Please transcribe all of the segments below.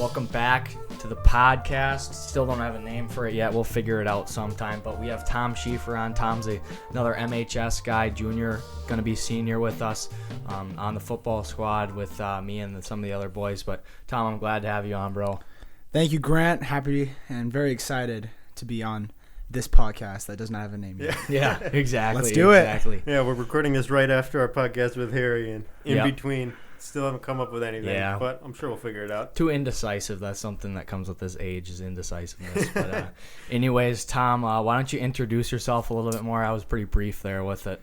Welcome back to the podcast. Still don't have a name for it yet. We'll figure it out sometime. But we have Tom Schiefer on. Tom's another MHS guy, junior, going to be senior with us on the football squad with me and some of the other boys. But Tom, I'm glad to have you on, bro. Thank you, Grant. Happy and very excited to be on this podcast that does not have a name yet. Yeah, exactly. Let's do it. Exactly. Yeah, we're recording this right after our podcast with Harry, and in between, still haven't come up with anything. Yeah. But I'm sure we'll figure it out. Too indecisive. That's something that comes with this age is indecisiveness. But anyways, Tom, why don't you introduce yourself a little bit more? I was pretty brief there with it.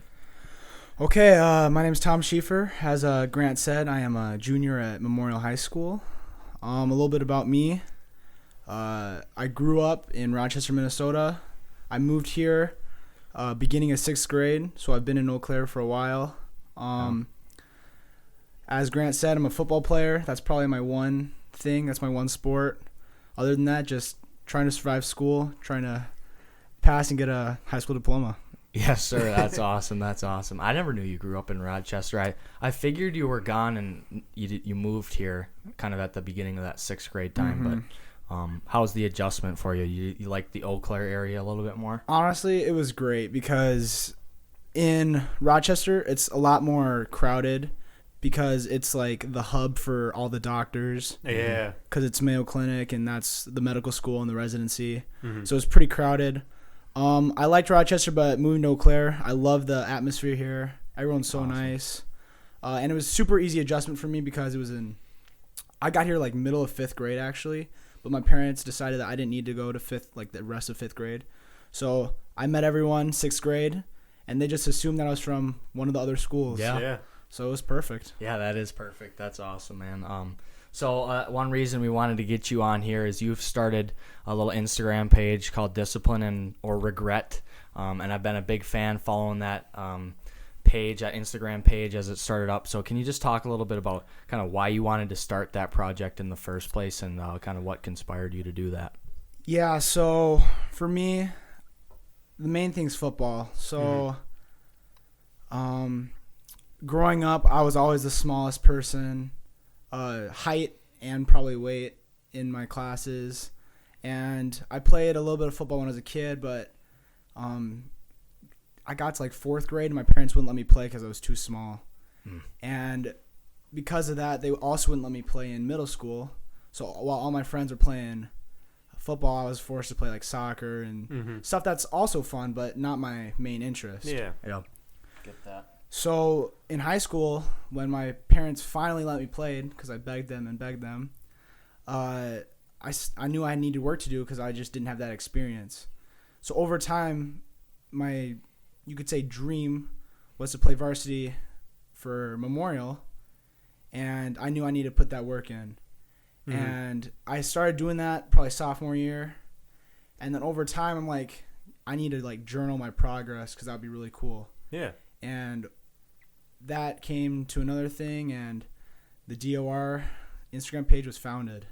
Okay, my name is Tom Schiefer. As Grant said, I am a junior at Memorial High School. A little bit about me. I grew up in Rochester, Minnesota. I moved here beginning of 6th grade, so I've been in Eau Claire for a while. As Grant said, I'm a football player. That's probably my one thing. That's my one sport. Other than that, just trying to survive school, trying to pass and get a high school diploma. Yes, sir. That's awesome. That's awesome. I never knew you grew up in Rochester. I figured you were gone and you moved here kind of at the beginning of that 6th grade time. Mm-hmm. But how's the adjustment for you? You like the Eau Claire area a little bit more? Honestly, it was great because in Rochester, it's a lot more crowded because it's like the hub for all the doctors. Yeah. Because it's Mayo Clinic and that's the medical school and the residency. Mm-hmm. So it's pretty crowded. I liked Rochester, but moving to Eau Claire, I love the atmosphere here. Everyone's so nice. And it was super easy adjustment for me because I got here like middle of 5th grade actually. But my parents decided that I didn't need to go to the rest of 5th grade. So I met everyone 6th grade, and they just assumed that I was from one of the other schools. Yeah. So it was perfect. Yeah, that is perfect. That's awesome, man. So one reason we wanted to get you on here is you've started a little Instagram page called Discipline or Regret, and I've been a big fan following that Instagram page as it started up. So can you just talk a little bit about kind of why you wanted to start that project in the first place and kind of what conspired you to do that? Yeah, so for me, the main thing's football. So growing up, I was always the smallest person, height and probably weight in my classes. And I played a little bit of football when I was a kid, but I got to like 4th grade and my parents wouldn't let me play because I was too small. And because of that, they also wouldn't let me play in middle school. So while all my friends were playing football, I was forced to play like soccer and stuff that's also fun, but not my main interest. Yeah. Get that. So in high school, when my parents finally let me play, because I begged them, I knew I needed work to do because I just didn't have that experience. So over time, you could say dream was to play varsity for Memorial, and I knew I needed to put that work in. And I started doing that probably sophomore year, and then over time I'm like, I need to like journal my progress because that would be really cool. Yeah. And that came to another thing, and the DOR Instagram page was founded.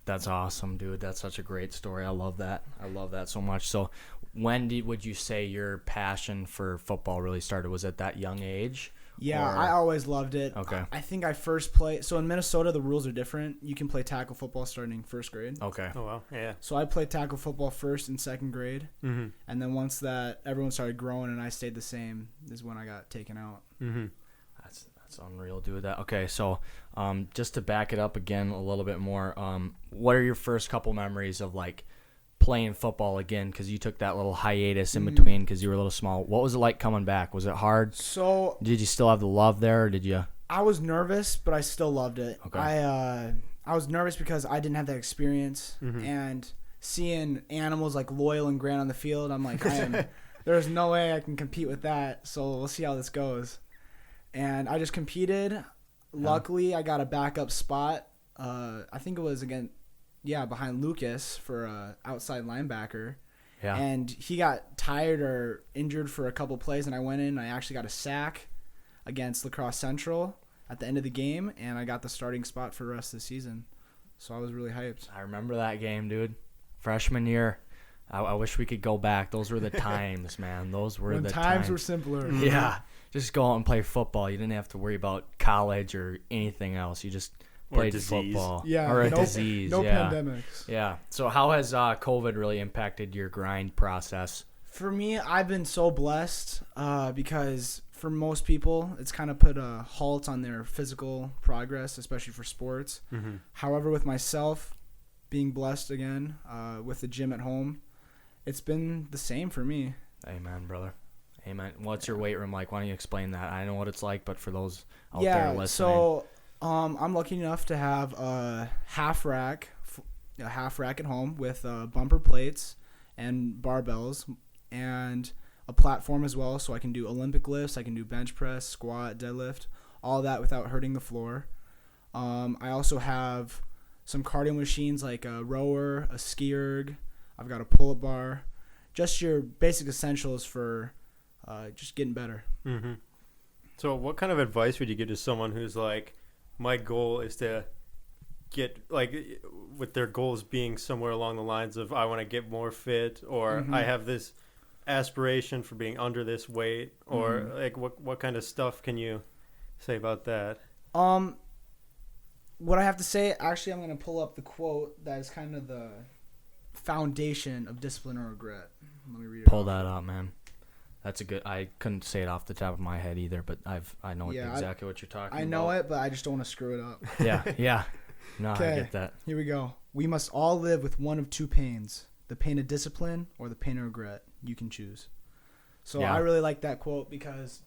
That's awesome, dude. That's such a great story. I love that. I love that so much. So when would you say your passion for football really started? Was it that young age? Yeah, I always loved it. Okay. I think I first played. So in Minnesota, the rules are different. You can play tackle football starting 1st grade. Okay. Oh, wow. Yeah. So I played tackle football 1st and 2nd grade. Mm-hmm. And then once that everyone started growing and I stayed the same is when I got taken out. Mm-hmm. That's unreal, dude. That okay. So, just to back it up again a little bit more, what are your first couple memories of like playing football again? Because you took that little hiatus in between because you were a little small. What was it like coming back? Was it hard? So did you still have the love there, or did you? I was nervous, but I still loved it. Okay. I was nervous because I didn't have that experience, and seeing animals like Loyal and Grant on the field, I'm like, there's no way I can compete with that. So we'll see how this goes. And I just competed. Luckily, I got a backup spot. I think it was behind Lucas for a outside linebacker. Yeah. And he got tired or injured for a couple plays, and I went in and I actually got a sack against La Crosse Central at the end of the game, and I got the starting spot for the rest of the season. So I was really hyped. I remember that game, dude. Freshman year. I wish we could go back. Those were the times, man. Those were the times. Times were simpler. Yeah. Just go out and play football. You didn't have to worry about college or anything else. You just played disease. football. Yeah, or a no, disease. no yeah. pandemics. Yeah. So how has COVID really impacted your grind process? For me, I've been so blessed because for most people, it's kind of put a halt on their physical progress, especially for sports. Mm-hmm. However, with myself being blessed again with the gym at home, it's been the same for me. Amen, brother. Amen. What's your weight room like? Why don't you explain that? I know what it's like, but for those out there listening. So I'm lucky enough to have a half rack at home with bumper plates and barbells and a platform as well, so I can do Olympic lifts, I can do bench press, squat, deadlift, all that without hurting the floor. I also have some cardio machines like a rower, a ski erg. I've got a pull-up bar. Just your basic essentials for just getting better. Mm-hmm. So what kind of advice would you give to someone who's like, my goal is to get, like, with their goals being somewhere along the lines of I want to get more fit, or I have this aspiration for being under this weight, or like what kind of stuff can you say about that? What I have to say, actually, I'm going to pull up the quote that is kind of the foundation of discipline or regret. Let me read it. Pull that up, man. That's a good. I couldn't say it off the top of my head either, but I know exactly what you're talking about. I know it, but I just don't want to screw it up. Yeah. No, I get that. Here we go. We must all live with one of two pains: the pain of discipline or the pain of regret. You can choose. So I really like that quote because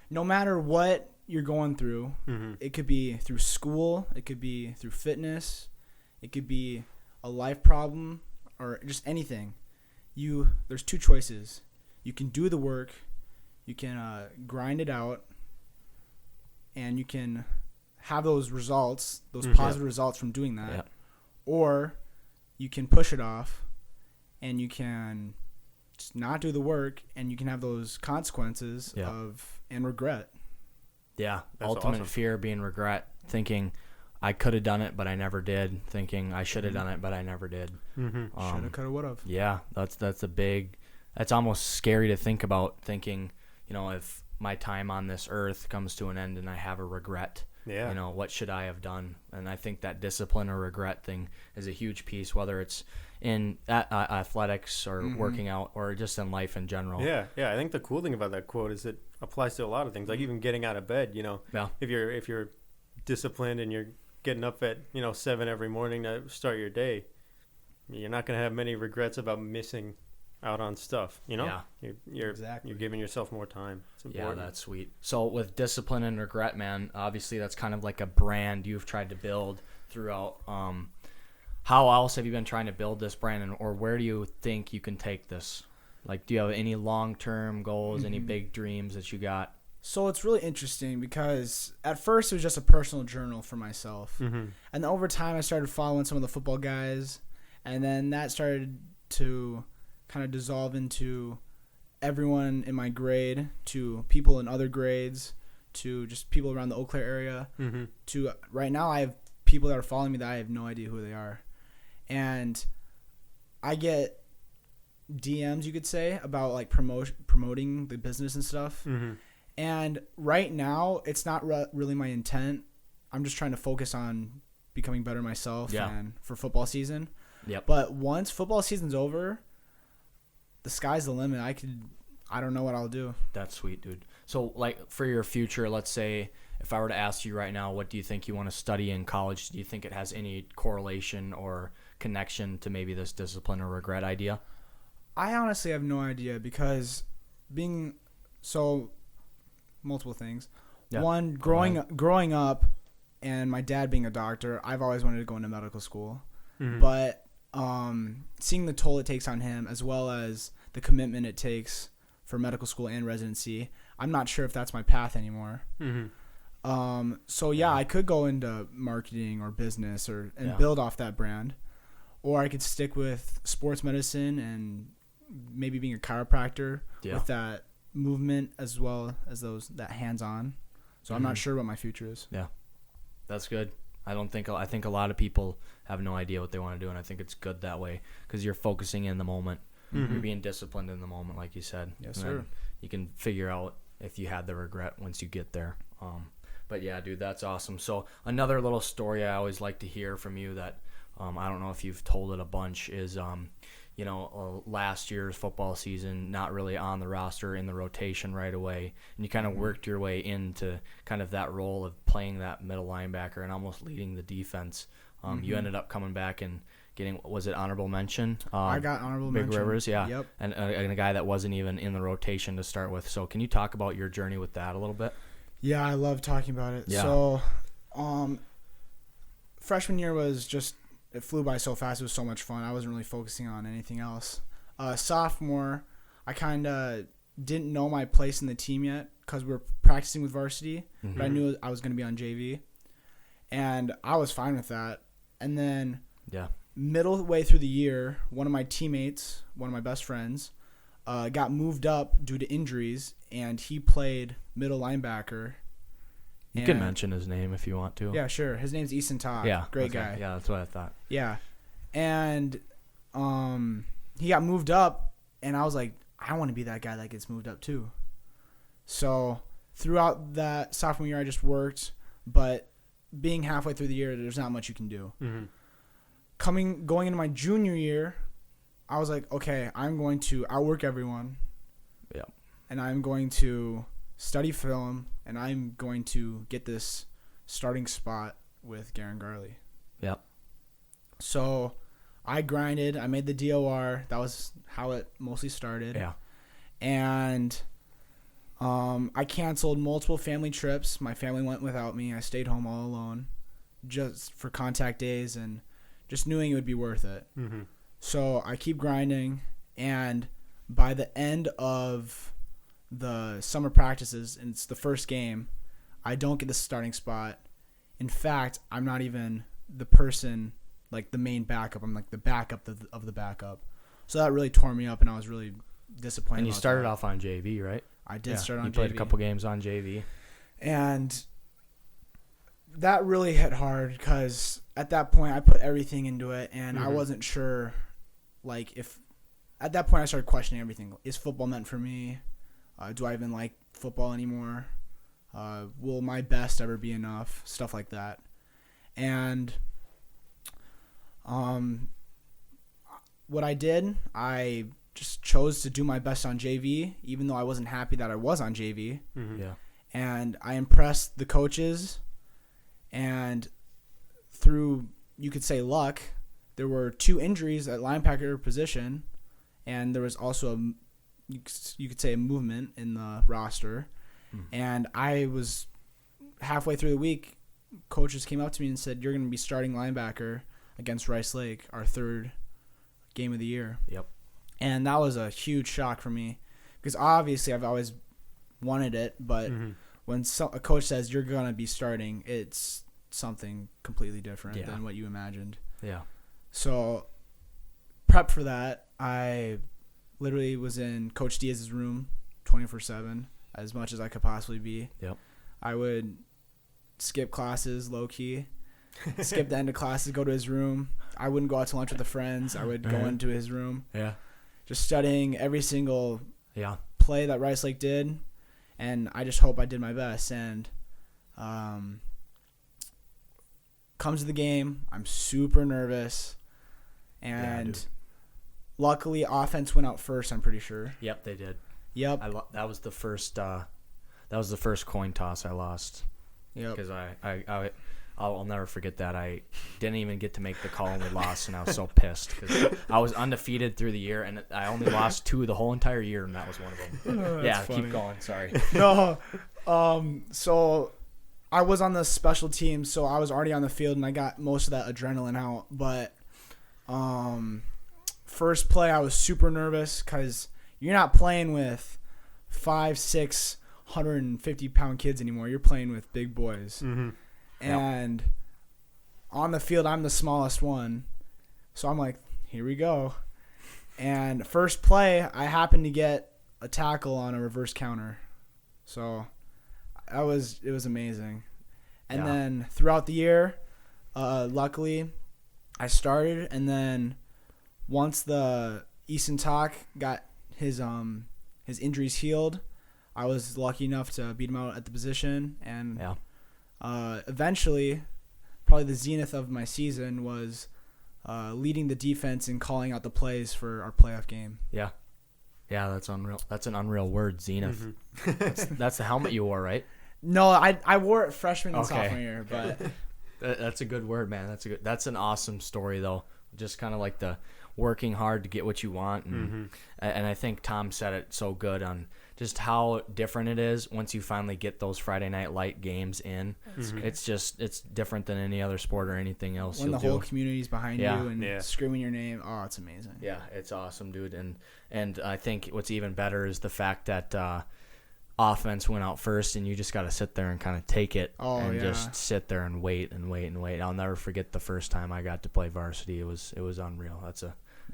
no matter what you're going through, it could be through school, it could be through fitness, it could be a life problem, or just anything. There's two choices. You can do the work, you can grind it out, and you can have those results, those positive results from doing that. Or you can push it off, and you can just not do the work, and you can have those consequences and regret. Yeah, That's ultimate awesome. fear being regret, thinking I could have done it, but I never did. Thinking I should have done it, but I never did. Shoulda, coulda, woulda. Yeah, that's a big. That's almost scary to think about. Thinking, if my time on this earth comes to an end and I have a regret, what should I have done? And I think that discipline or regret thing is a huge piece, whether it's in athletics or working out or just in life in general. Yeah. I think the cool thing about that quote is it applies to a lot of things, like even getting out of bed. If you're disciplined and you're getting up at 7 every morning to start your day, you're not going to have many regrets about missing out on stuff. You're giving yourself more time. It's important. Yeah, that's sweet. So with discipline and regret, man, obviously that's kind of like a brand you've tried to build throughout. How else have you been trying to build this brand, or where do you think you can take this? Like, do you have any long-term goals, any big dreams that you got? So it's really interesting because at first it was just a personal journal for myself. And then over time I started following some of the football guys, and then that started to kind of dissolve into everyone in my grade, to people in other grades, to just people around the Eau Claire area, to right now I have people that are following me that I have no idea who they are. And I get DMs, you could say, about like promoting the business and stuff. And right now it's not really my intent. I'm just trying to focus on becoming better myself and for football season. But once football season's over, the sky's the limit. I don't know what I'll do. That's sweet, dude. So, like, for your future, let's say, if I were to ask you right now, what do you think you want to study in college? Do you think it has any correlation or connection to maybe this discipline or regret idea? I honestly have no idea because multiple things. Yeah. One, growing up and my dad being a doctor, I've always wanted to go into medical school. But seeing the toll it takes on him, as well as the commitment it takes for medical school and residency, I'm not sure if that's my path anymore. I could go into marketing or business and build off that brand, or I could stick with sports medicine and maybe being a chiropractor with that movement as well as that hands-on. So I'm not sure what my future is. Yeah, that's good. I think a lot of people have no idea what they want to do, and I think it's good that way because you're focusing in the moment. You're being disciplined in the moment, like you said. Yes, and sir. You can figure out if you had the regret once you get there. But yeah, dude, that's awesome. So another little story I always like to hear from you that I don't know if you've told it a bunch is, last year's football season, not really on the roster in the rotation right away. And you kind of worked your way into kind of that role of playing that middle linebacker and almost leading the defense. You ended up coming back and getting, was it honorable mention? I got honorable Big mention. Rivers, yeah. Yep. And a guy that wasn't even in the rotation to start with. So can you talk about your journey with that a little bit? Yeah, I love talking about it. Yeah. So, freshman year was just, it flew by so fast. It was so much fun. I wasn't really focusing on anything else. Sophomore, I kind of didn't know my place in the team yet because we were practicing with varsity, but I knew I was going to be on JV, and I was fine with that. And then middle way through the year, one of my teammates, one of my best friends, got moved up due to injuries, and he played middle linebacker. You can mention his name if you want to. Yeah, sure. His name's Easton Todd. Yeah. Great guy. Yeah, that's what I thought. Yeah. And he got moved up, and I was like, I want to be that guy that gets moved up too. So throughout that sophomore year, I just worked, but being halfway through the year, there's not much you can do. Going into my junior year, I was like, okay, I'm going to outwork everyone. Yeah. And I'm going to study film, and I'm going to get this starting spot with Garen Garley. Yep. So I grinded. I made the DOR. That was how it mostly started. Yeah. And I canceled multiple family trips. My family went without me. I stayed home all alone just for contact days and just knowing it would be worth it. So I keep grinding, and by the end of the summer practices, and it's the first game, I don't get the starting spot. In fact, I'm not even the person, like the main backup. I'm like the backup of the backup. So that really tore me up, and I was really disappointed. And you started off on JV, right? I did start on JV. You played a couple games on JV. And that really hit hard because at that point I put everything into it, and I wasn't sure, like, if at that point I started questioning everything. Is football meant for me? Do I even like football anymore? Will my best ever be enough? Stuff like that. And what I did, I just chose to do my best on JV, even though I wasn't happy that I was on JV. Yeah. And I impressed the coaches, and through, you could say, luck, there were 2 injuries at linebacker position, and there was also you could say a movement in the roster. And I was halfway through the week, coaches came up to me and said, you're going to be starting linebacker against Rice Lake, our 3rd game of the year. Yep. And that was a huge shock for me because obviously I've always wanted it, but when a coach says you're going to be starting, it's something completely different than what you imagined. Yeah. So prep for that, I literally was in Coach Diaz's room 24/7 as much as I could possibly be. Yep. I would skip classes low-key, skip the end of classes, go to his room. I wouldn't go out to lunch with the friends. I would go into his room. Yeah. Just studying every single Yeah. play that Rice Lake did, and I just hope I did my best. And comes to the game, I'm super nervous, and luckily offense went out first, I'm pretty sure. Yep, they did. Yep. That was the first coin toss I lost. Yep. Because I'll never forget that. I didn't even get to make the call and we lost, and I was so pissed because I was undefeated through the year, and I only lost 2 the whole entire year, and that was one of them. Yeah, funny. keep going. Sorry. No. So I was on the special team, so I was already on the field, and I got most of that adrenaline out. But first play, I was super nervous because you're not playing with 5, 6, 150-pound kids anymore. You're playing with big boys. And on the field, I'm the smallest one. So I'm like, here we go. And first play, I happened to get a tackle on a reverse counter. So it was amazing. And then throughout the year, luckily, I started. And then once the Easton Talk got his injuries healed, I was lucky enough to beat him out at the position. And Eventually, probably the zenith of my season was leading the defense and calling out the plays for our playoff game. Yeah. Yeah, that's unreal. That's an unreal word, zenith. That's the helmet you wore, right? No, I wore it freshman and Okay. sophomore year, but That's a good word, man. That's an awesome story, though. Just kind of like the working hard to get what you want, and I think Tom said it so good on just how different it is once you finally get those Friday night light games in. It's different than any other sport or anything else. when the you'll whole do. community's behind Yeah. you and screaming your name, oh, it's amazing. Yeah, it's awesome, dude. And I think what's even better is the fact that offense went out first, and you just got to sit there and kind of take it just sit there and wait and wait and wait. I'll never forget the first time I got to play varsity. It was unreal.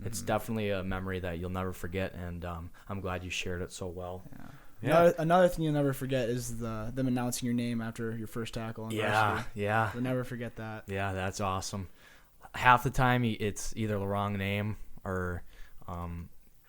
It's definitely a memory that you'll never forget, and I'm glad you shared it so well. Yeah. Another thing you'll never forget is them announcing your name after your first tackle in varsity. Yeah. You'll never forget that. Yeah, that's awesome. Half the time it's either the wrong name or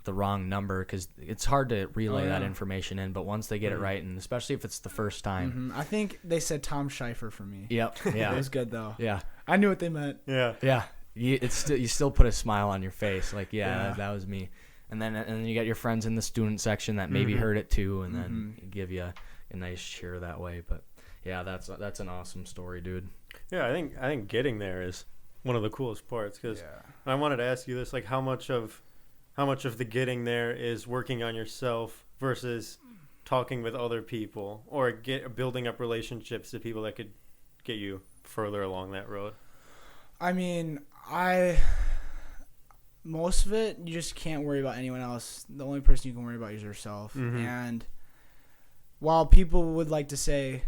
the wrong number, because it's hard to relay that information in, but once they get it right, and especially if it's the first time. I think they said Tom Schiefer for me. Yep. Yeah. It was good though. Yeah. I knew what they meant. Yeah. You still put a smile on your face, like that was me. And then you got your friends in the student section that maybe heard it too, and then give you a nice cheer that way. But yeah, that's an awesome story, dude. Yeah, I think getting there is one of the coolest parts, because I wanted to ask you this, like how much of the getting there is working on yourself versus talking with other people or building up relationships to people that could get you further along that road. I mean, most of it, you just can't worry about anyone else. The only person you can worry about is yourself. And while people would like to say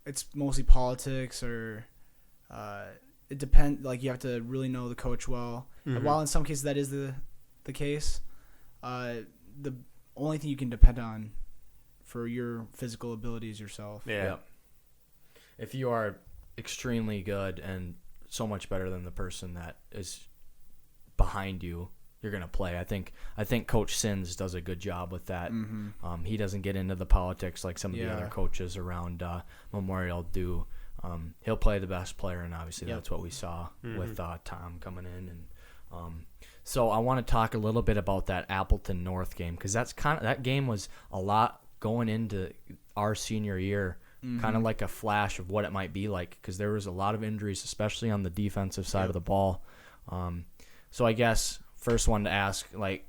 it's mostly politics or it depends, like you have to really know the coach well. And while in some cases that is the case, the only thing you can depend on for your physical ability is yourself. Yeah. If you are extremely good and so much better than the person that is behind you, you're gonna play. I think Coach Sins does a good job with that. He doesn't get into the politics like some of the other coaches around Memorial do. He'll play the best player, and obviously that's what we saw with Tom coming in. And so I want to talk a little bit about that Appleton North game, because that game was a lot going into our senior year. Kind of like a flash of what it might be like, because there was a lot of injuries, especially on the defensive side of the ball. So I guess first one to ask, like,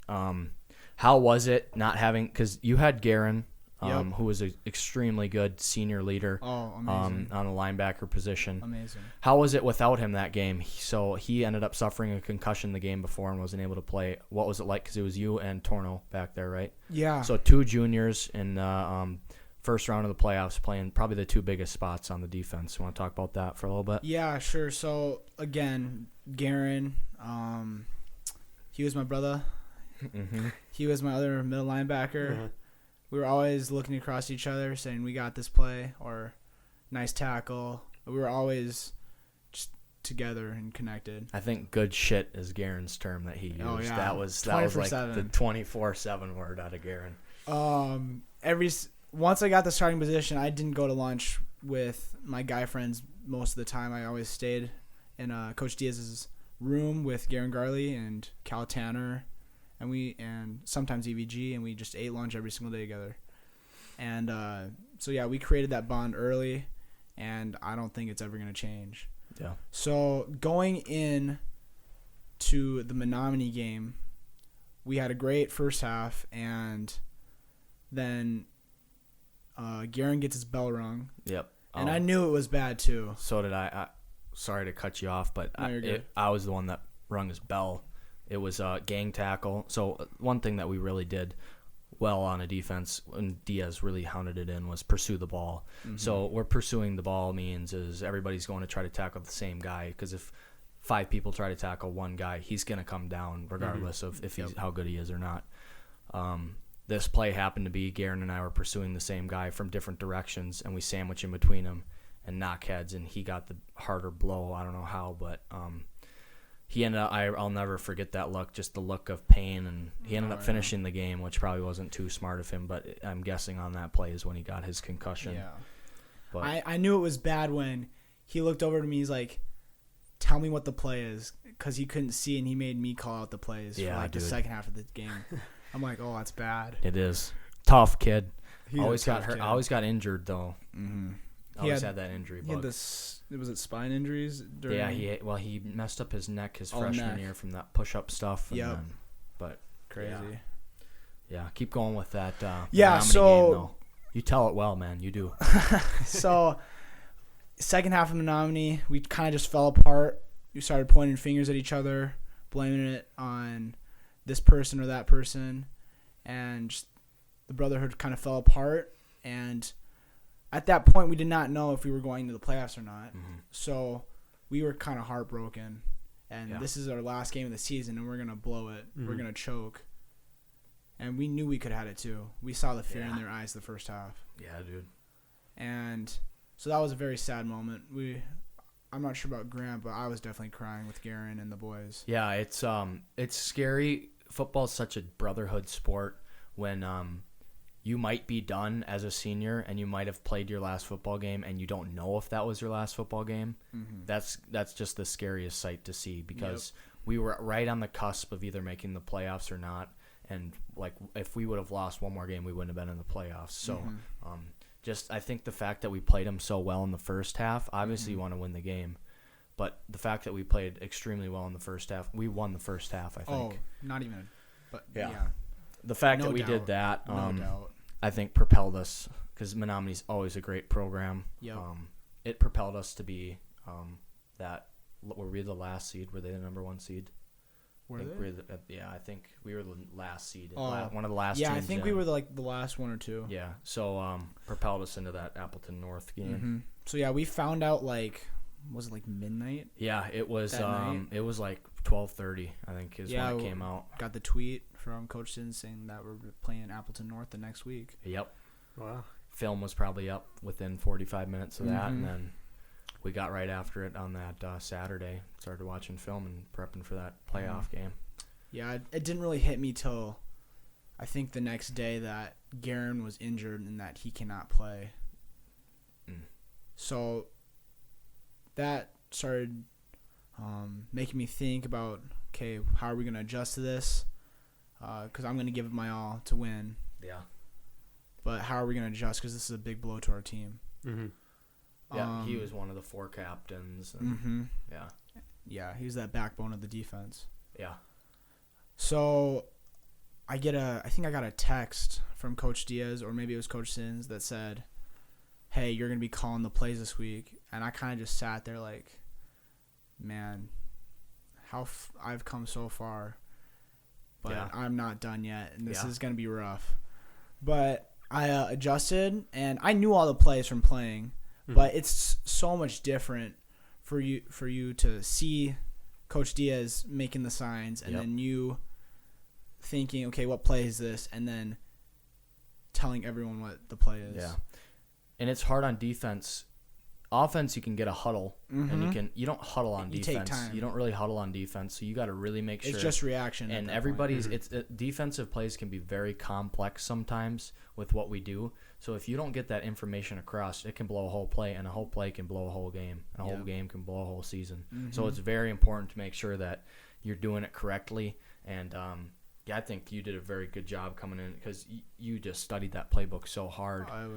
how was it not having, because you had Garen, who was an extremely good senior leader on the linebacker position. Amazing. How was it without him that game? So he ended up suffering a concussion the game before and wasn't able to play. What was it like? Because it was you and Torno back there, right? Yeah. So two juniors in first round of the playoffs playing probably the two biggest spots on the defense. You want to talk about that for a little bit? Yeah, sure. So, again, Garen, he was my brother. He was my other middle linebacker. We were always looking across each other saying, we got this play, or nice tackle. We were always just together and connected. I think good shit is Garen's term that he used. Oh, yeah. That was like the 24/7 word out of Garen. Once I got the starting position, I didn't go to lunch with my guy friends most of the time. I always stayed in Coach Diaz's room with Garen Garley and Cal Tanner, and sometimes EVG, and we just ate lunch every single day together. And we created that bond early, and I don't think it's ever going to change. Yeah. So going in to the Menominee game, we had a great first half, and then Garen gets his bell rung. Yep. And I knew it was bad too. So did I. Sorry to cut you off, but No, I was the one that rung his bell. It was a gang tackle. So one thing that we really did well on a defense, and Diaz really hounded it in, was pursue the ball. So what pursuing the ball means is everybody's going to try to tackle the same guy, because if 5 people try to tackle one guy, he's going to come down regardless of if he's how good he is or not. This play happened to be Garen and I were pursuing the same guy from different directions, and we sandwich in between them and knock heads, and he got the harder blow. I don't know how, but he ended up, I'll never forget that look, just the look of pain, and he ended up finishing the game, which probably wasn't too smart of him, but I'm guessing on that play is when he got his concussion. Yeah. But I knew it was bad when he looked over to me. He's like, "Tell me what the play is," because he couldn't see, and he made me call out the plays for like the second half of the game. I'm like, "Oh, that's bad." it is tough, kid. He's Always a got tough hurt. kid. Always got injured though. Mm-hmm. Always had that injury. He had bug. this. Was it spine injuries? During, Yeah, he messed up his neck his Oh, freshman neck. year from that push-up stuff. And Yep. then, but Crazy. yeah, keep going with that. Yeah, Menominee so- game, though. You tell it well, man. You do. So, second half of Menominee, we kind of just fell apart. We started pointing fingers at each other, blaming it on this person or that person, and just the brotherhood kind of fell apart. And at that point, we did not know if we were going to the playoffs or not. Mm-hmm. So we were kind of heartbroken. And Yeah. this is our last game of the season, and we're going to blow it. Mhm. We're going to choke. And we knew we could have had it too. We saw the fear in Yeah. their eyes the first half. Yeah, dude. And so that was a very sad moment. I'm not sure about Grant, but I was definitely crying with Garen and the boys. Yeah, it's scary. Football's such a brotherhood sport when you might be done as a senior and you might have played your last football game and you don't know if that was your last football game. Mm-hmm. That's just the scariest sight to see because we were right on the cusp of either making the playoffs or not. And like if we would have lost one more game, we wouldn't have been in the playoffs. So just I think the fact that we played them so well in the first half, obviously you want to win the game. But the fact that we played extremely well in the first half, we won the first half, I think. Oh, not even. But Yeah. yeah, The fact No that we did doubt. that, no doubt. I think propelled us because Menominee's always a great program. Yep. It propelled us to be were we the last seed? Were they the number one seed? Were I think they? I think we were the last seed. Oh. One of the last. Yeah, I teams think we were the last one or two. Yeah, so propelled us into that Appleton North game. Mm-hmm. So yeah, we found out was it like midnight? Yeah, it was. That night? It was like 12:30. I think is Yeah, when it came out. Got the tweet from Coach Sin saying that we're playing Appleton North the next week. Yep. Wow. Film was probably up within 45 minutes of that, Mhm. and then we got right after it on that Saturday. Started watching film and prepping for that playoff game. Yeah, it didn't really hit me till I think the next day that Garen was injured and that he cannot play. Mm. So that started making me think about, okay, how are we going to adjust to this? Because I'm going to give it my all to win. Yeah. But how are we going to adjust? Because this is a big blow to our team. Mm-hmm. Yeah, he was one of the 4 captains. And Mm-hmm. Yeah. Yeah, he was that backbone of the defense. Yeah. So I think I got a text from Coach Diaz, or maybe it was Coach Sins, that said, hey, you're going to be calling the plays this week. And I kind of just sat there like, man, I've come so far, but Yeah. I'm not done yet, and this Yeah. is going to be rough. But I adjusted, and I knew all the plays from playing, but it's so much different for you to see Coach Diaz making the signs, and Yep. then you thinking, okay, what play is this, and then telling everyone what the play is. Yeah. And it's hard on defense. Offense, you can get a huddle, and you don't huddle on You defense. take time. You don't really huddle on defense, so you got to really make sure. It's just reaction. at And that everybody's point. defensive plays can be very complex sometimes with what we do. So if you don't get that information across, it can blow a whole play, and a whole play can blow a whole game, and a whole game can blow a whole season. So it's very important to make sure that you're doing it correctly. And yeah, I think you did a very good job coming in because you just studied that playbook so hard. It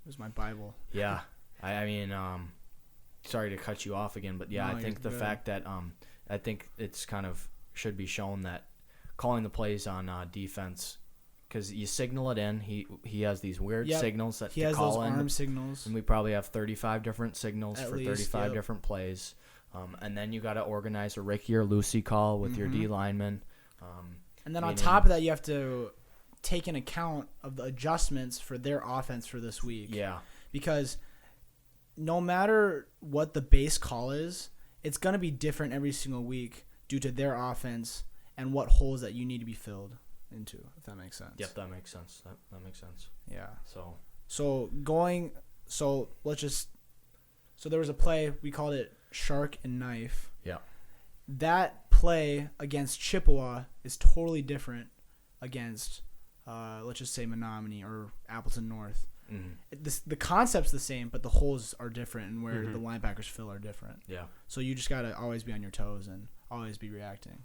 was my Bible. Yeah, I mean, sorry to cut you off again, but yeah, No, I think you're the good. fact that I think it's kind of should be shown that calling the plays on defense, because you signal it in. He has these weird Yep. signals that He to has call those in, arm signals. and we probably have 35 different signals At for least, 35 yep. different plays. And then you got to organize a Ricky or Lucy call with your D lineman. And then on meaning- top of that, you have to take in account of the adjustments for their offense for this week. Yeah, Because no matter what the base call is, it's going to be different every single week due to their offense and what holes that you need to be filled into, if that makes sense. yep, that makes sense. That makes sense. Yeah. So So there was a play, we called it Shark and Knife. yeah, That play against Chippewa is totally different against, let's just say Menominee or Appleton North. The concept's the same, but the holes are different, and where the linebackers fill are different. Yeah. So you just gotta always be on your toes and always be reacting.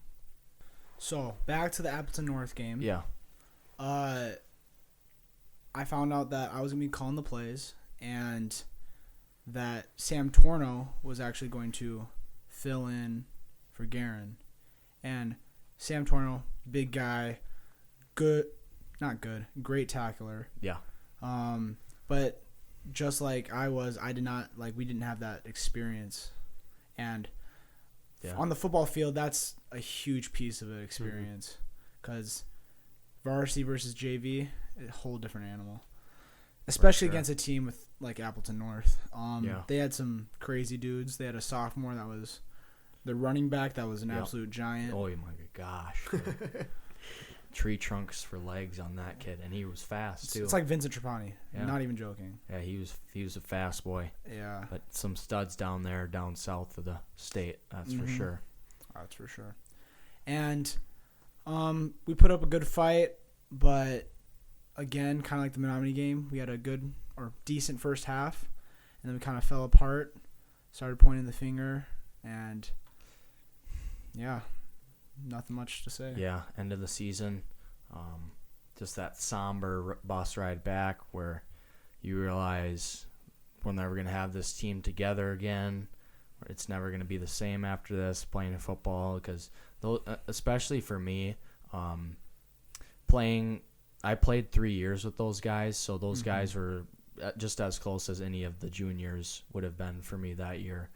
So back to the Appleton North game. Yeah. I found out that I was gonna be calling the plays, and that Sam Torno was actually going to fill in for Guerin. And Sam Torno, big guy, great tackler. Yeah. But just like we didn't have that experience. And on the football field, that's a huge piece of an experience, because varsity versus JV, a whole different animal. Especially against a team with like Appleton North. They had some crazy dudes. They had a sophomore that was the running back that was an absolute giant. Oh my gosh. Tree trunks for legs on that kid, and he was fast too. It's like Vincent Trapani. Yeah. Not even joking. Yeah, he was a fast boy. Yeah. But some studs down south of the state, that's for sure. That's for sure. And we put up a good fight, but again, kind of like the Menominee game, we had a good or decent first half, and then we kind of fell apart, started pointing the finger, and nothing much to say. Yeah, end of the season. Just that somber bus ride back where you realize we're never going to have this team together again. It's never going to be the same after this, playing football, because especially for me, I played 3 years with those guys, so those guys were just as close as any of the juniors would have been for me that year.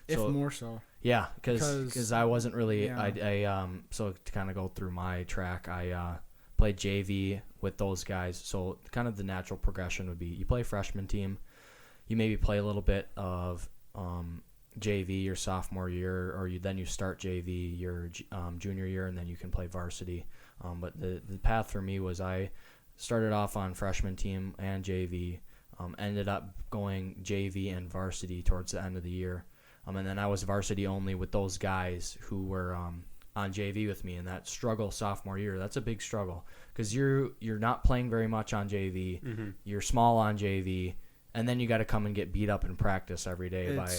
If more so. Yeah, because I wasn't really so to kind of go through my track, I played JV with those guys. So kind of the natural progression would be you play freshman team, you maybe play a little bit of JV your sophomore year, or then you start JV your junior year, and then you can play varsity. But the path for me was I started off on freshman team and JV, ended up going JV and varsity towards the end of the year. And then I was varsity only with those guys who were on JV with me. And that struggle sophomore year, that's a big struggle, because you're not playing very much on JV. Mm-hmm. You're small on JV, and then you got to come and get beat up in practice every day by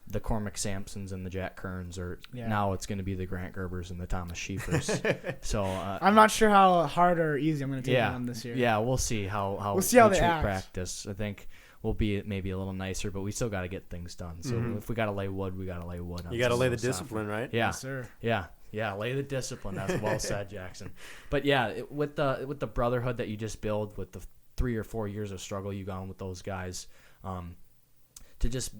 the Cormac Sampsons and the Jack Kearns, or now it's going to be the Grant Gerbers and the Thomas Schiefers. So I'm not sure how hard or easy I'm going to take on this year. Yeah, we'll see how they act. Practice. I think we'll be maybe a little nicer, but we still got to get things done. So if we got to lay wood, we got to lay wood. You got to lay the discipline, right? Yeah, yes, sir. Yeah, lay the discipline. That's well said, Jackson. But yeah, with the brotherhood that you just build, with the 3 or 4 years of struggle you gone with those guys, to just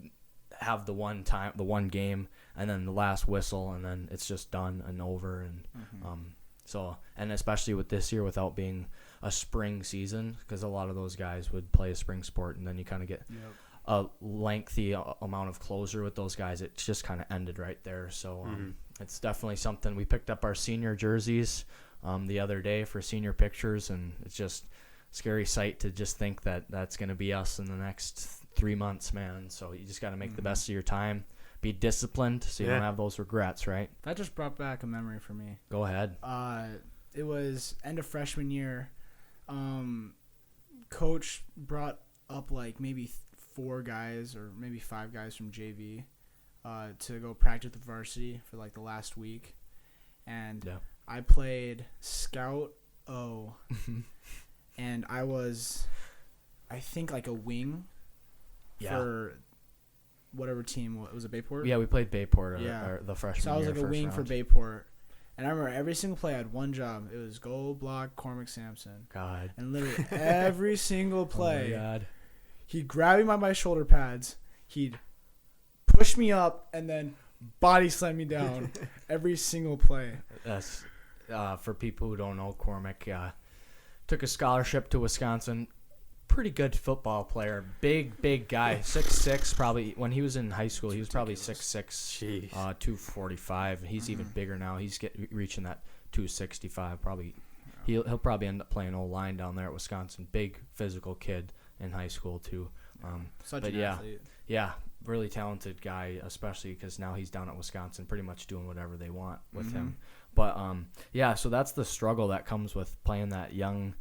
have the one game, and then the last whistle, and then it's just done and over. And and especially with this year, without being a spring season, because a lot of those guys would play a spring sport, and then you kind of get a lengthy amount of closure with those guys. It just kind of ended right there. So it's definitely something. We picked up our senior jerseys the other day for senior pictures, and it's just a scary sight to just think that that's going to be us in the next 3 months, man. So you just got to make the best of your time, be disciplined, so you don't have those regrets, right? That just brought back a memory for me. Go ahead. It was end of freshman year. Coach brought up like maybe 4 guys or maybe 5 guys from JV to go practice with varsity for like the last week, and I played Scout O, and I was, I think, like a wing for whatever team. It was a Bayport? Yeah, we played Bayport the freshman year. So I was like a wing for Bayport. And I remember every single play I had one job. It was go block Cormac Sampson. God. And literally every single play, oh my God, he'd grab me by my shoulder pads, he'd push me up, and then body slam me down every single play. That's for people who don't know, Cormac took a scholarship to Wisconsin. Pretty good football player, big guy, 6'6", probably. When he was in high school, he was probably 6'6", 245. He's even bigger now. He's reaching that 265. Probably, he'll probably end up playing O-line down there at Wisconsin. Big physical kid in high school too. Such an athlete. Yeah, really talented guy, especially because now he's down at Wisconsin, pretty much doing whatever they want with him. But so that's the struggle that comes with playing that young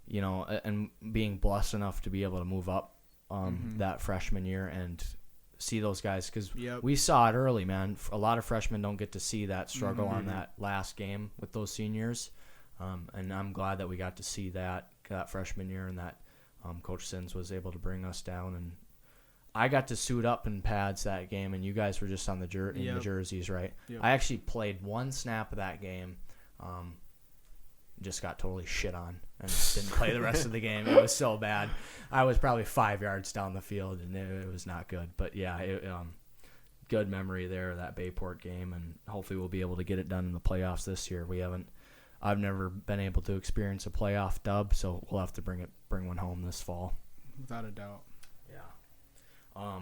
and being blessed enough to be able to move up that freshman year and see those guys, because we saw it early, man. A lot of freshmen don't get to see that struggle on that last game with those seniors, and I'm glad that we got to see that freshman year, and that Coach Sins was able to bring us down, and I got to suit up in pads that game, and you guys were just on the the jerseys, right? I actually played one snap of that game, just got totally shit on and didn't play the rest of the game. It was so bad. I was probably 5 yards down the field, and it was not good. But yeah, good memory there of that Bayport game, and hopefully we'll be able to get it done in the playoffs this year. I've never been able to experience a playoff dub, so we'll have to bring one home this fall. Without a doubt. Yeah.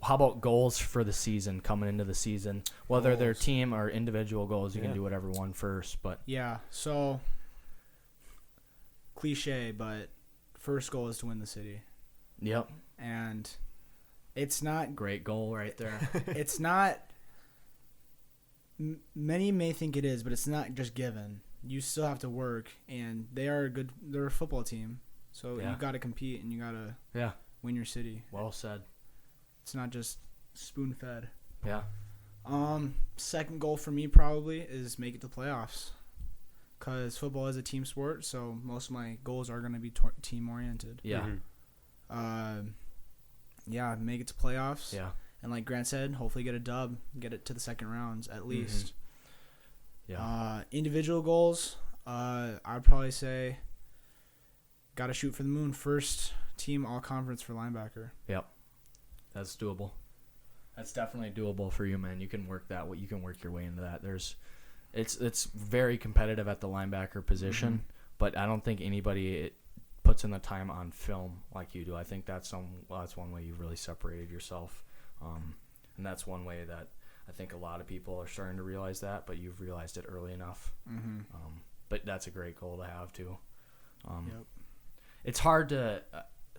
How about goals for the season, coming into the season? Whether they're team or individual goals, you can do whatever one first. But yeah, so cliche, but first goal is to win the city. Yep. And it's not great goal right there. It's not. Many may think it is, but it's not just given. You still have to work, and they're a football team, so you got to compete and you got to win your city. Well said. It's not just spoon fed. Yeah. Second goal for me probably is make it to playoffs, because football is a team sport, so most of my goals are going to be team oriented. Yeah. Make it to playoffs. Yeah. And like Grant said, hopefully get a dub, get it to the second rounds at least. Yeah. Individual goals, I'd probably say got to shoot for the moon. First team all conference for linebacker. Yep. That's doable. That's definitely doable for you, man. You can work that. You can work your way into that. It's very competitive at the linebacker position, but I don't think anybody puts in the time on film like you do. I think that's one way you've really separated yourself, and that's one way that I think a lot of people are starting to realize that, but you've realized it early enough. But that's a great goal to have too. It's hard to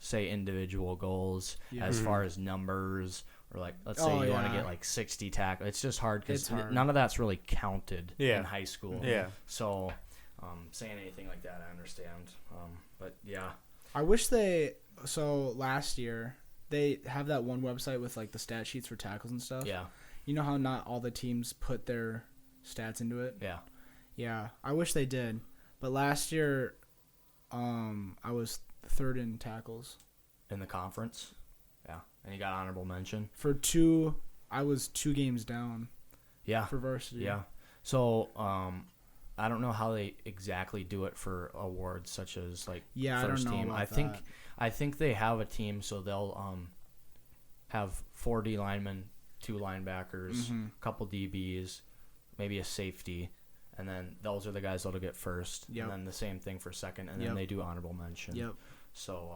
say individual goals as far as numbers, or like let's say you want to get like 60 tackles. It's just hard because none of that's really counted in high school. So saying anything like that, I understand. But yeah, I wish last year they have that one website with like the stat sheets for tackles and stuff. Yeah. You know how not all the teams put their stats into it? Yeah. Yeah. I wish they did. But last year, I was third in tackles. In the conference? Yeah. And you got honorable mention? I was 2 games down. Yeah. For varsity. Yeah. So, I don't know how they exactly do it for awards such as like first team. I think they have a team, so they'll have 4 D linemen, 2 linebackers, a couple DBs, maybe a safety, and then those are the guys that'll get first. And then the same thing for second, and then they do honorable mention. So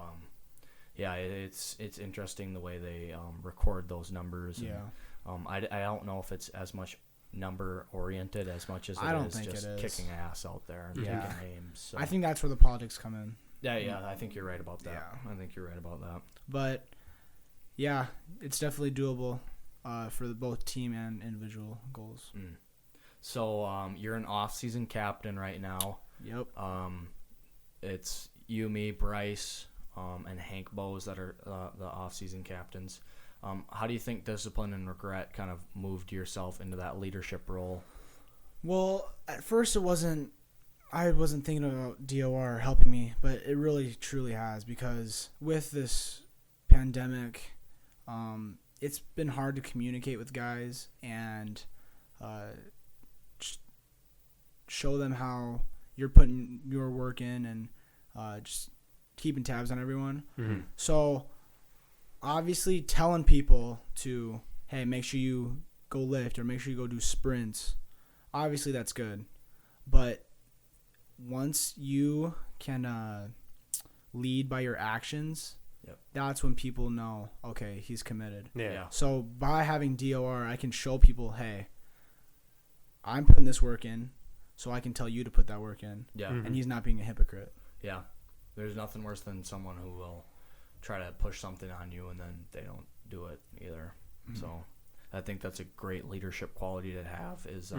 it's interesting the way they record those numbers. And, I don't know if it's as much number oriented as much as it is kicking ass out there and picking names. So. I think that's where the politics come in. Yeah, I think you're right about that. Yeah. I think you're right about that. But yeah, it's definitely doable for both team and individual goals. So you're an off-season captain right now. Yep. It's you, me, Bryce, and Hank Bowes that are the off-season captains. How do you think discipline and regret kind of moved yourself into that leadership role? Well, at first I wasn't thinking about DOR helping me, but it really truly has, because with this pandemic, it's been hard to communicate with guys and show them how you're putting your work in and just keeping tabs on everyone. So obviously telling people to, hey, make sure you go lift or make sure you go do sprints, obviously that's good. But once you can lead by your actions, that's when people know, okay, he's committed. Yeah. So by having DOR, I can show people, hey, I'm putting this work in, so I can tell you to put that work in. Yeah. And he's not being a hypocrite. Yeah. There's nothing worse than someone who will try to push something on you and then they don't do it either. So I think that's a great leadership quality to have is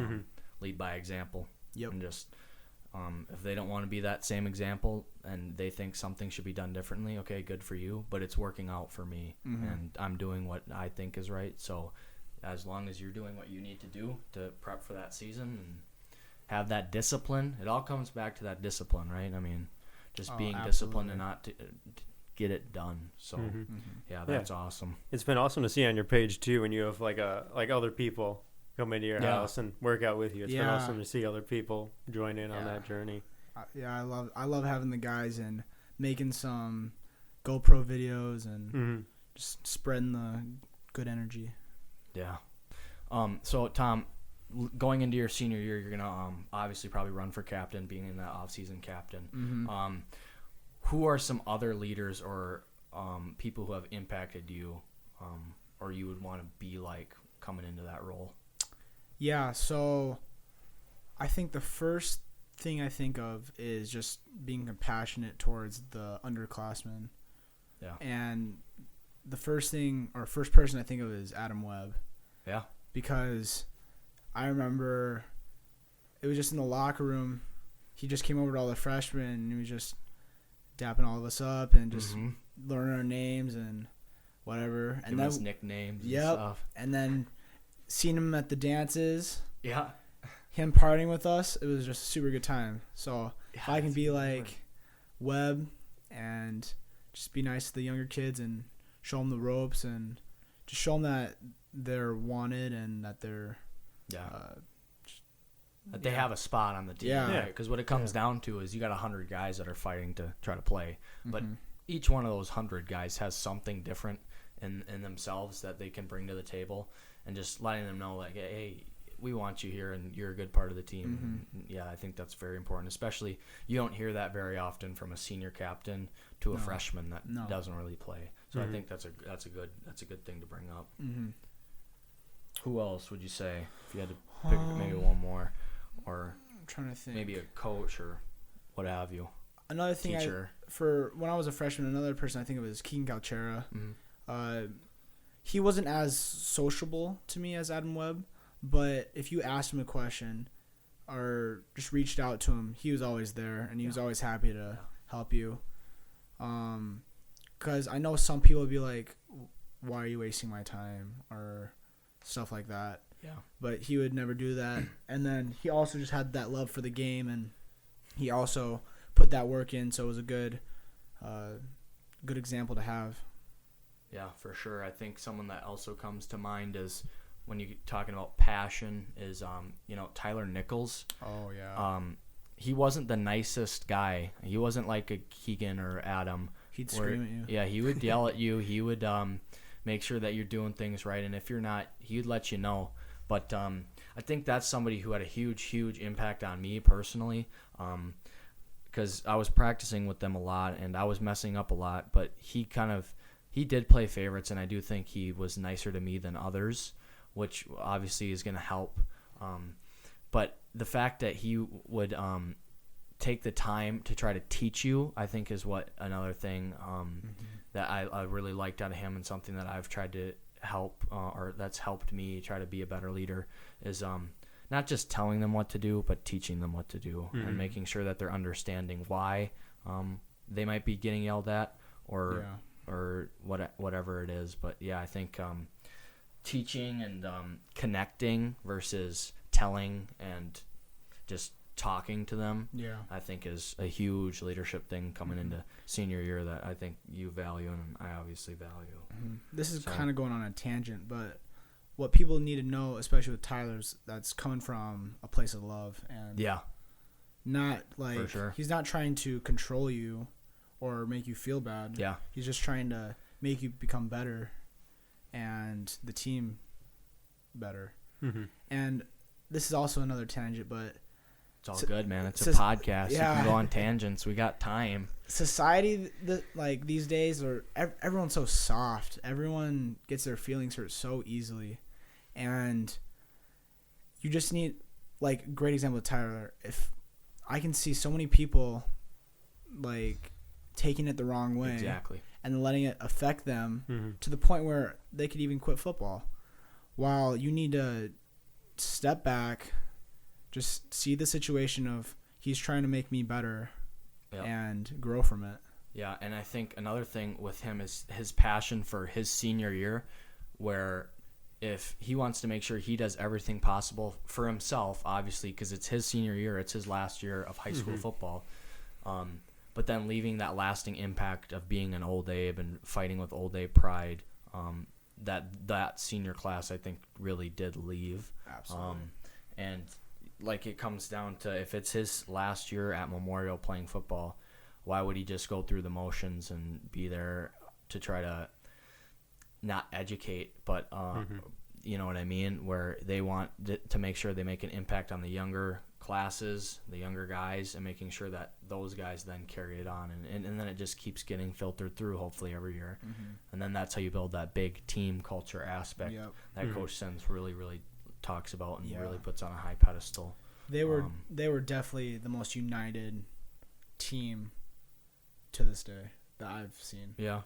lead by example. And just If they don't want to be that same example and they think something should be done differently, okay, good for you, but it's working out for me, and I'm doing what I think is right. So as long as you're doing what you need to do to prep for that season and have that discipline, it all comes back to that discipline, right? I mean, just being disciplined and not to get it done. So yeah, that's awesome. It's been awesome to see on your page too when you have like other people come into your house and work out with you. It's been awesome to see other people join in on that journey. I love having the guys and making some GoPro videos and just spreading the good energy. Yeah. So Tom, going into your senior year, you're gonna obviously probably run for captain, being in that off-season captain. Who are some other leaders or people who have impacted you, or you would want to be like coming into that role? Yeah, so I think the first thing I think of is just being compassionate towards the underclassmen. Yeah. And the first person I think of is Adam Webb. Yeah. Because I remember it was just in the locker room. He just came over to all the freshmen and he was just dapping all of us up and just learning our names and whatever. Giving us nicknames and stuff. And then seeing him at the dances. Yeah. Him partying with us, it was just a super good time. So if I can be like Webb and just be nice to the younger kids and show them the ropes and just show them that they're wanted and that they're that they have a spot on the team. Yeah. Because what it comes down to is you got 100 guys that are fighting to try to play, but each one of those 100 guys has something different in themselves that they can bring to the table, and just letting them know like, hey, we want you here and you're a good part of the team. And yeah, I think that's very important, especially you don't hear that very often from a senior captain to a freshman that doesn't really play. So I think that's a good thing to bring up. Who else would you say if you had to pick maybe one more, or I'm trying to think, maybe a coach or what have you? Another thing, teacher. For when I was a freshman, another person I think of is Keegan Calchera. He wasn't as sociable to me as Adam Webb, but if you asked him a question or just reached out to him, he was always there and he was always happy to help you. Because I know some people would be like, why are you wasting my time, or stuff like that. Yeah. But he would never do that. And then he also just had that love for the game, and he also put that work in, so it was a good example to have. Yeah, for sure. I think someone that also comes to mind is, when you're talking about passion, is Tyler Nichols. Oh yeah. He wasn't the nicest guy. He wasn't like a Keegan or Adam. He'd scream at you. Yeah, he would yell at you. He would make sure that you're doing things right, and if you're not, he'd let you know. But I think that's somebody who had a huge impact on me personally, because I was practicing with them a lot and I was messing up a lot, but he did play favorites, and I do think he was nicer to me than others, which obviously is going to help. But the fact that he would take the time to try to teach you, I think, is what another thing that I really liked out of him, and something that I've tried to help, or that's helped me try to be a better leader, is not just telling them what to do, but teaching them what to do, and making sure that they're understanding why they might be getting yelled at, or whatever it is. But yeah, I think teaching and connecting versus telling and just talking to them, I think is a huge leadership thing coming into senior year that I think you value and I obviously value. This is kind of going on a tangent, but what people need to know, especially with Tyler's, that's coming from a place of love, and not like, for sure, he's not trying to control you or make you feel bad. Yeah, he's just trying to make you become better and the team better. And this is also another tangent, but it's all good, man. It's a podcast. You can go on tangents. We got time. Society, like these days, everyone's so soft. Everyone gets their feelings hurt so easily, and you just need, like, great example of Tyler. If I can see so many people like taking it the wrong way, exactly, and letting it affect them to the point where they could even quit football, while you need to step back. Just see the situation of he's trying to make me better Yep. and grow from it. Yeah, and I think another thing with him is his passion for his senior year, where if he wants to make sure he does everything possible for himself, obviously, because it's his senior year, it's his last year of high school football, but then leaving that lasting impact of being an Old Abe and fighting with Old Abe pride, that senior class, I think, really did leave. Absolutely. And like it comes down to, if it's his last year at Memorial playing football, why would he just go through the motions and be there to try to not educate, but you know what I mean, where they want to make sure they make an impact on the younger classes, the younger guys, and making sure that those guys then carry it on, and then it just keeps getting filtered through, hopefully, every year. And then that's how you build that big team culture aspect that Coach Sens really talks about and really puts on a high pedestal. They were definitely the most united team to this day that I've seen. Yeah.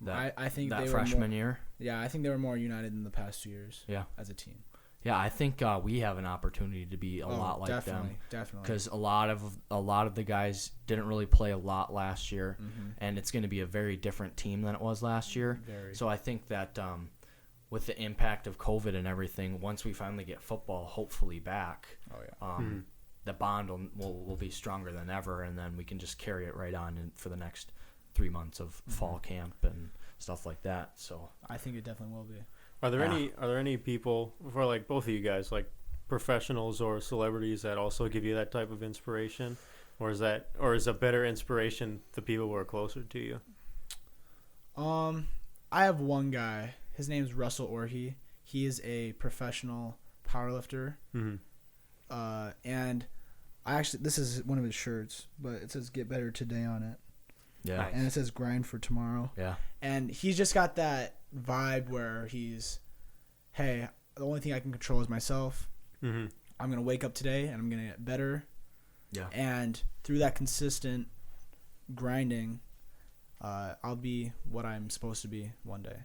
I think that they freshman were year. Yeah, I think they were more united than the past 2 years. Yeah. As a team. Yeah, I think we have an opportunity to be a lot like them. Definitely. Because a lot of the guys didn't really play a lot last year, and it's going to be a very different team than it was last year. Very. So I think that with the impact of COVID and everything, once we finally get football hopefully back, the bond will be stronger than ever, and then we can just carry it right on for the next 3 months of fall camp and stuff like that. So I think it definitely will be. Are there any people, for like both of you guys, like professionals or celebrities, that also give you that type of inspiration, or is a better inspiration the people who are closer to you? I have one guy. His name's Russell Orhe. He is a professional powerlifter. And this is one of his shirts, but it says "Get Better Today" on it. yeah, Nice. And it says "Grind for Tomorrow." yeah, And he's just got that vibe where hey, the only thing I can control is myself. I'm going to wake up today and I'm going to get better. yeah. And through that consistent grinding, I'll be what I'm supposed to be one day.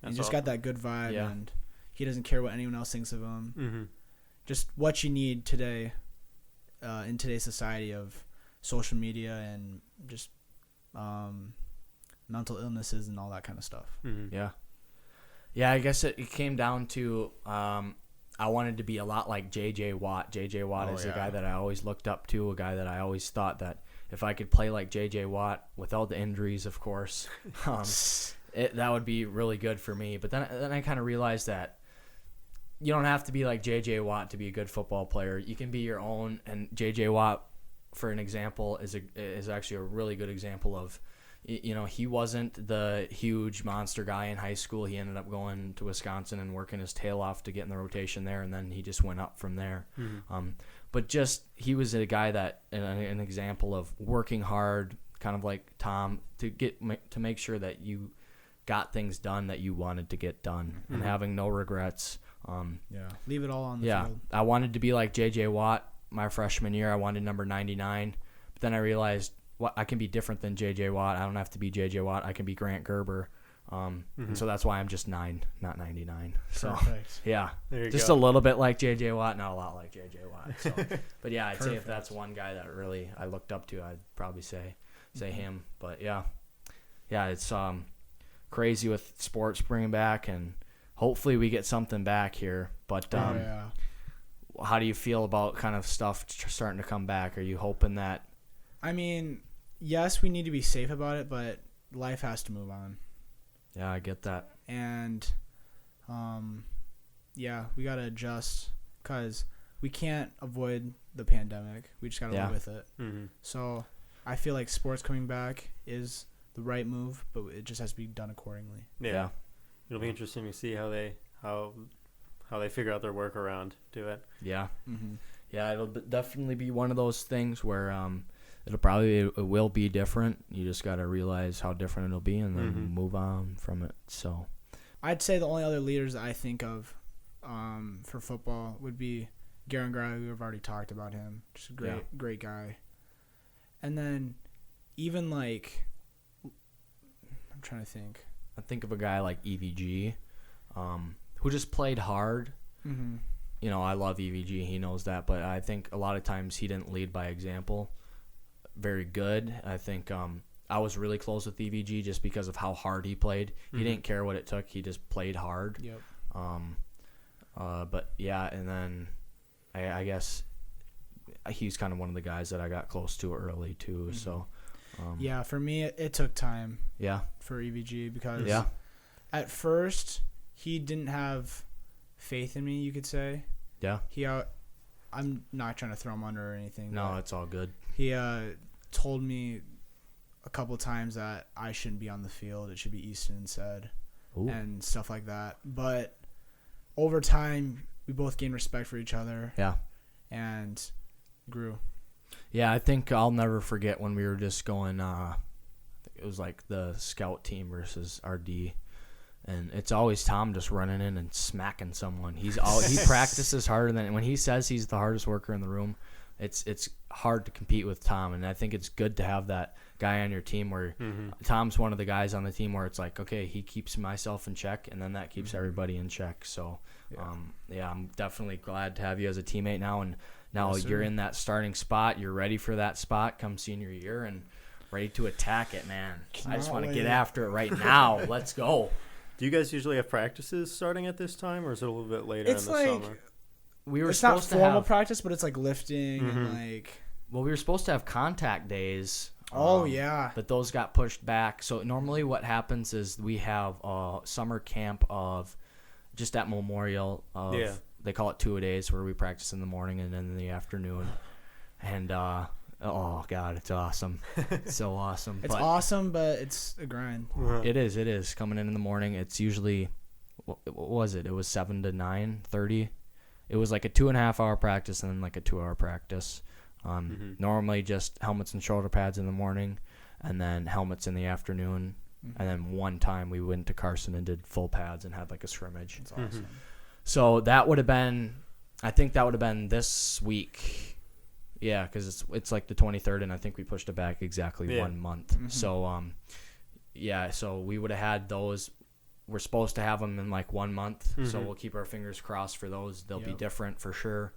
He's just got that good vibe, and he doesn't care what anyone else thinks of him. Just what you need today, in today's society of social media and just mental illnesses and all that kind of stuff. Yeah, I guess it came down to I wanted to be a lot like J.J. Watt. J.J. Watt is a guy that I always looked up to, a guy that I always thought that if I could play like J.J. Watt without the injuries, of course, that would be really good for me. But then I kind of realized that you don't have to be like J.J. Watt to be a good football player. You can be your own, and J.J. Watt, for an example, is actually a really good example of, you know, he wasn't the huge monster guy in high school. He ended up going to Wisconsin and working his tail off to get in the rotation there, and then he just went up from there. But just he was a guy that an example of working hard, kind of like Tom, to make sure that you got things done that you wanted to get done and having no regrets. Leave it all on the field. I wanted to be like J.J. Watt my freshman year. I wanted number 99, but then I realized I can be different than J.J. Watt. I don't have to be J.J. Watt. I can be Grant Gerber. And so that's why I'm just 9, not 99. So Perfect. yeah, just go. a little bit like J.J. Watt, not a lot like J.J. Watt. So, but yeah, I'd say if that's one guy that really I looked up to, I'd probably say him. But yeah, it's crazy with sports bringing back, and hopefully we get something back here. But how do you feel about kind of stuff starting to come back? Are you hoping that? I mean, yes, we need to be safe about it, but life has to move on. Yeah, I get that. And, we got to adjust because we can't avoid the pandemic. We just got to live with it. So I feel like sports coming back is the right move, but it just has to be done accordingly. Yeah. It'll be interesting to see how they figure out their workaround to it. Yeah. Yeah, it'll definitely be one of those things where it will be different. You just got to realize how different it'll be and then move on from it. So I'd say the only other leaders that I think of for football would be Gerber. We've already talked about him. Just a great guy. And then even like, I'm trying to think. I think of a guy like EVG, who just played hard, I love EVG. He knows that, but I think a lot of times he didn't lead by example. Very good. I think I was really close with EVG just because of how hard he played. He didn't care what it took. He just played hard. Yep. But yeah, and then I guess he's kind of one of the guys that I got close to early too. Mm-hmm. So Yeah, for me, it took time yeah, for EVG because yeah, at first he didn't have faith in me, you could say. yeah. I'm not trying to throw him under or anything. No, but it's all good. he told me a couple times that I shouldn't be on the field. It should be Easton instead. Ooh. And stuff like that. But over time, we both gained respect for each other. Yeah. And grew. Yeah, I think I'll never forget when we were just going. I think it was like the scout team versus our D, and it's always Tom just running in and smacking someone. He practices harder than when he says he's the hardest worker in the room. It's hard to compete with Tom, and I think it's good to have that guy on your team where Tom's one of the guys on the team where it's like, okay, he keeps myself in check, and then that keeps everybody in check. So, I'm definitely glad to have you as a teammate now, and now Yes, you're sir. in that starting spot. You're ready for that spot come senior year and ready to attack it, man. I just want to wait. get after it right now. Let's go. Do you guys usually have practices starting at this time, or is it a little bit later It's in the like summer? We were it's not supposed to formal have practice, but it's like lifting and like. we were supposed to have contact days. Oh yeah. But those got pushed back. So normally what happens is we have a summer camp of just at Memorial of they call it 2-a-days where we practice in the morning and then in the afternoon. And oh god, it's awesome. It's so awesome. It's awesome, but it's a grind. It is coming in the morning. It's usually what was it? It was 7 to 9:30. It was like a 2.5 hour practice and then like a 2-hour practice. Normally just helmets and shoulder pads in the morning and then helmets in the afternoon. And then one time we went to Carson and did full pads and had like a scrimmage. It's awesome. So that would have been, I think that would have been this week. Yeah, because it's like the 23rd, and I think we pushed it back exactly 1 month. So, so we would have had those. We're supposed to have them in like 1 month, so we'll keep our fingers crossed for those. They'll be different for sure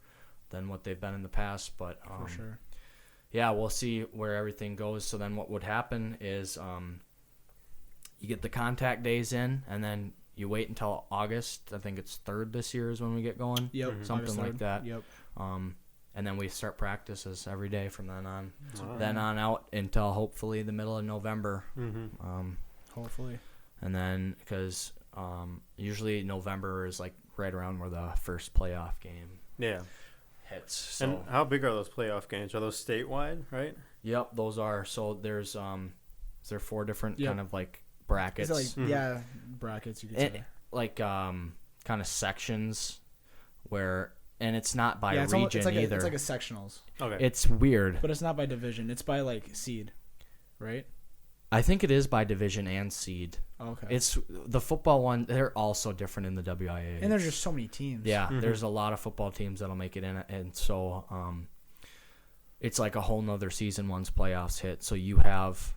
than what they've been in the past, but For sure. yeah, we'll see where everything goes. So then what would happen is you get the contact days in, and then you wait until August. I think it's 3rd this year is when we get going. Yep. Something like that. Yep. And then we start practices every day from then on. Wow. Then on out until hopefully the middle of November. Hopefully. And then because usually November is like right around where the first playoff game Yeah. hits. So And how big are those playoff games? Are those statewide, right? yep, those are. So there's is there 4 different Yep. kind of like brackets. Is it like brackets you could say? Like kind of sections where, and it's not by It's region like either. it's like a sectionals, Okay. It's weird. but it's not by division. It's by like seed, right? I think it is by division and seed. Okay. It's the football one. They're also different in the WIA. and there's just so many teams. Yeah, there's a lot of football teams that'll make it in, and so it's like a whole nother season once playoffs hit. So you have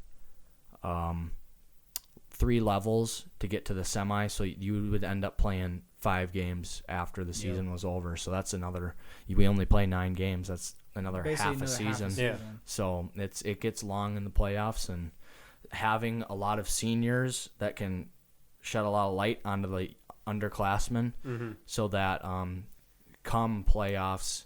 3 levels to get to the semi. So you would end up playing 5 games after the season was over. So that's another. We only play 9 games. That's another Basically half a season. Yeah. So it gets long in the playoffs, and having a lot of seniors that can shed a lot of light onto the underclassmen, so that come playoffs,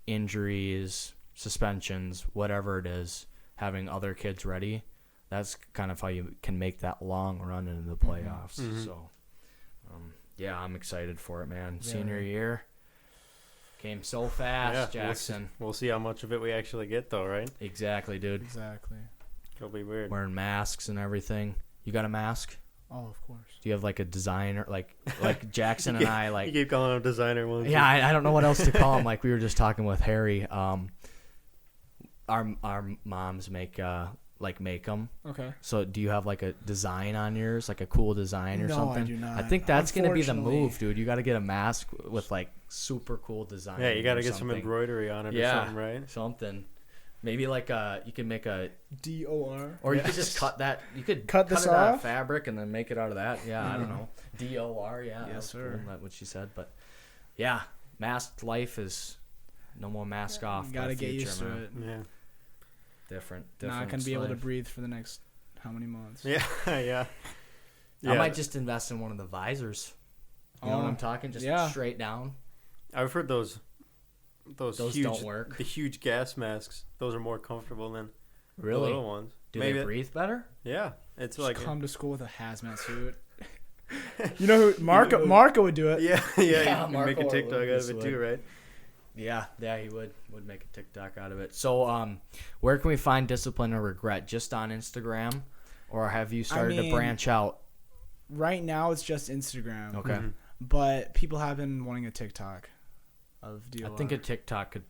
injuries, suspensions, whatever it is, having other kids ready, that's kind of how you can make that long run into the playoffs. So, yeah, I'm excited for it, man. Yeah. Senior year came so fast, Jackson. We'll see how much of it we actually get, though, right? Exactly, dude. Exactly. It'll be weird. Wearing masks and everything. You got a mask? Oh, of course. Do you have like a designer, like Jackson and I, You like? keep calling them designer ones. Yeah, I don't know what else to call them. Like we were just talking with Harry. Our moms make them. Okay. So do you have like a design on yours, like a cool design or No, I something? do not. I think that's gonna be the Unfortunately. move, dude. You got to get a mask with like super cool design. Yeah, you got to or get some something. embroidery on it or Yeah. something, right? Something. Maybe like you can make a, DOR. or you could just cut that. You could Cut this it out of off? fabric and then make it out of that. Yeah, I don't know. DOR. Yeah. Yes, that's sir. Cool, that's what she said, but yeah, masked life is no more mask off. You gotta get future, used to man. it. Yeah. Different. Not gonna be able to life. breathe for the next how many months? Yeah, yeah. I might just invest in one of the visors. You know what I'm talking? Just straight down. I've heard those huge, don't work. The huge gas masks. Those are more comfortable than Really? the little ones. Do they breathe better? Yeah, it's Just like come to school with a hazmat suit. You know who Marco would do it. yeah, Yeah, you can make a Marco TikTok out of Lucas it would. too, right? Yeah, he would make a TikTok out of it. So, where can we find Discipline or Regret? Just on Instagram, or have you started to branch out? Right now, it's just Instagram. Okay. Mm-hmm. But people have been wanting a TikTok of DLR. I think a TikTok could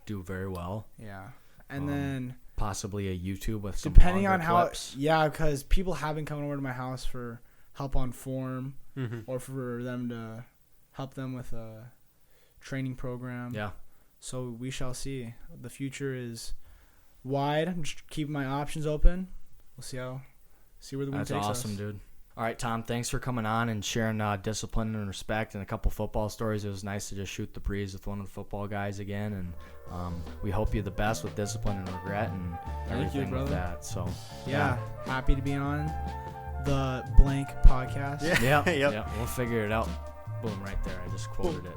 do very well. Yeah. And then Possibly a YouTube with some depending on longer how clips. because people have been coming over to my house for help on form Mm-hmm. or for them to help them with a training program. Yeah. So we shall see. The future is wide. I'm just keeping my options open. We'll see where the wind That's takes awesome, us. dude. All right, Tom, thanks for coming on and sharing discipline and respect and a couple football stories. It was nice to just shoot the breeze with one of the football guys again, and we hope you the best with discipline and regret and everything with that. So Yeah, happy to be on the blank podcast. yeah, Yep. yeah, we'll figure it out. Boom, right there. I just quoted it.